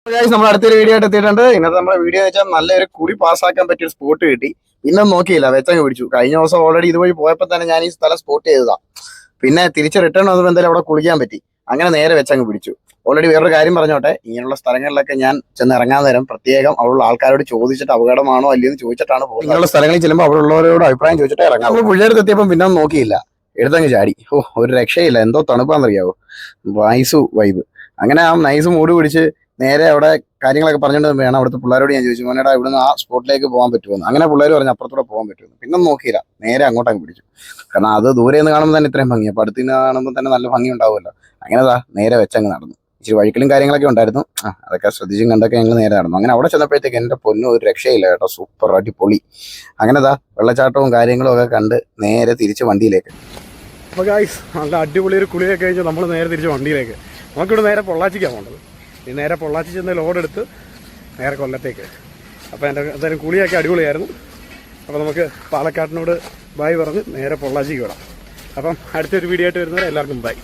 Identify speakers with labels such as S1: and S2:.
S1: നമ്മൾ അടുത്തൊരു വീഡിയോ ആയിട്ട് എത്തിയിട്ടുണ്ട്. ഇന്നത്തെ നമ്മുടെ വീഡിയോ വെച്ചാൽ നല്ലൊരു കുടി പാസ്സാക്കാൻ പറ്റിയ ഒരു സ്പോട്ട് കിട്ടി. പിന്നെ നോക്കിയില്ല, വെച്ചങ്ങ് പിടിച്ചു. കഴിഞ്ഞ ദിവസം ഓൾറെഡി ഇതുവഴി പോയപ്പോൾ തന്നെ ഞാൻ ഈ സ്ഥലം സ്പോട്ട് ചെയ്തതാ. പിന്നെ തിരിച്ച് റിട്ടേൺ വന്നപ്പോൾ എന്തായാലും അവിടെ കുളിക്കാൻ പറ്റി. അങ്ങനെ നേരെ വെച്ചങ്ങ് പിടിച്ചു. ഓൾറെഡി വേറൊരു കാര്യം പറഞ്ഞോട്ടെ, ഇങ്ങനെയുള്ള സ്ഥലങ്ങളിലൊക്കെ ഞാൻ ചെന്ന് ഇറങ്ങാൻ നേരം പ്രത്യേകം അവിടെയുള്ള ആൾക്കാരോട് ചോദിച്ചിട്ട് അപകടമാണോ അല്ലയെന്ന് ചോദിച്ചിട്ടാണ് പോകുന്നത്. ഇങ്ങനെയുള്ള സ്ഥലങ്ങളിൽ ചെല്ലുമ്പോൾ അവിടെ ഉള്ളവരോട് അഭിപ്രായം ചോദിച്ചിട്ട് ഇറങ്ങാം. നമ്മൾ പുഴയെടുത്ത് എത്തിയപ്പോൾ പിന്നെ നോക്കിയില്ല, എടുത്തങ്ങ് ചാടി. ഒരു രക്ഷയില്ല, എന്തോ തണുപ്പാന്നറിയാവോ, വൈസ് വൈബ്. അങ്ങനെ ആ നൈസ് മൂഡ് പിടിച്ച് നേരെ അവിടെ കാര്യങ്ങളൊക്കെ പറഞ്ഞിട്ട് വേണം. അവിടുത്തെ പിള്ളേരോട് ഞാൻ ചോദിച്ചു, മോനേടാ ഇവിടുന്ന് ആ സ്പോട്ടിലേക്ക് പോകാൻ പറ്റുമെന്ന്. അങ്ങനെ പിള്ളേർ പറഞ്ഞു അപ്പുറത്തൂടെ പോകാൻ പറ്റുമെന്ന്. പിന്നെ നോക്കിയില്ല, നേരെ അങ്ങോട്ടങ്ങ് പിടിച്ചു. കാരണം അത് ദൂരെ നിന്ന് കാണുമ്പോൾ തന്നെ ഇത്രയും ഭംഗി, അപ്പോൾ അടുത്ത് നിന്ന് കാണുമ്പോൾ തന്നെ നല്ല ഭംഗി ഉണ്ടാവുമല്ലോ. അങ്ങനെതാ നേരെ വെച്ചങ്ങ് നടന്നു. ഇച്ചിരി വഴിക്കലും കാര്യങ്ങളൊക്കെ ഉണ്ടായിരുന്നു, അതൊക്കെ ശ്രദ്ധിച്ചും കണ്ടൊക്കെ ഞങ്ങൾ നേരെ നടന്നു. അങ്ങനെ അവിടെ ചെന്നപ്പോഴത്തേക്ക് എൻ്റെ പൊന്നും ഒരു രക്ഷയില്ല കേട്ടോ, സൂപ്പർ അടിപൊളി. അങ്ങനെതാ വെള്ളച്ചാട്ടവും കാര്യങ്ങളും ഒക്കെ കണ്ട് നേരെ തിരിച്ച് വണ്ടിയിലേക്ക്.
S2: അപ്പോൾ ഗായ്സ്, നല്ല അടിപൊളി ഒരു കുളിയൊക്കെ കഴിഞ്ഞ് നമ്മൾ നേരെ തിരിച്ച് വണ്ടിയിലേക്ക്. നമുക്കിവിടെ നേരെ പൊള്ളാച്ചിക്കാണ് പോകേണ്ടത്. ഈ നേരെ പൊള്ളാച്ചി ചെന്ന് ലോഡെടുത്ത് നേരെ കൊല്ലത്തേക്ക്. അപ്പോൾ എൻ്റെ എന്തായാലും കുളിയൊക്കെ അടിപൊളിയായിരുന്നു. അപ്പോൾ നമുക്ക് പാലക്കാട്ടിനോട് ബൈ പറഞ്ഞ് നേരെ പൊള്ളാച്ചിക്ക് വിടാം. അപ്പം അടുത്തൊരു വീഡിയോ ആയിട്ട് വരുന്നവരെ എല്ലാവർക്കും ബൈ.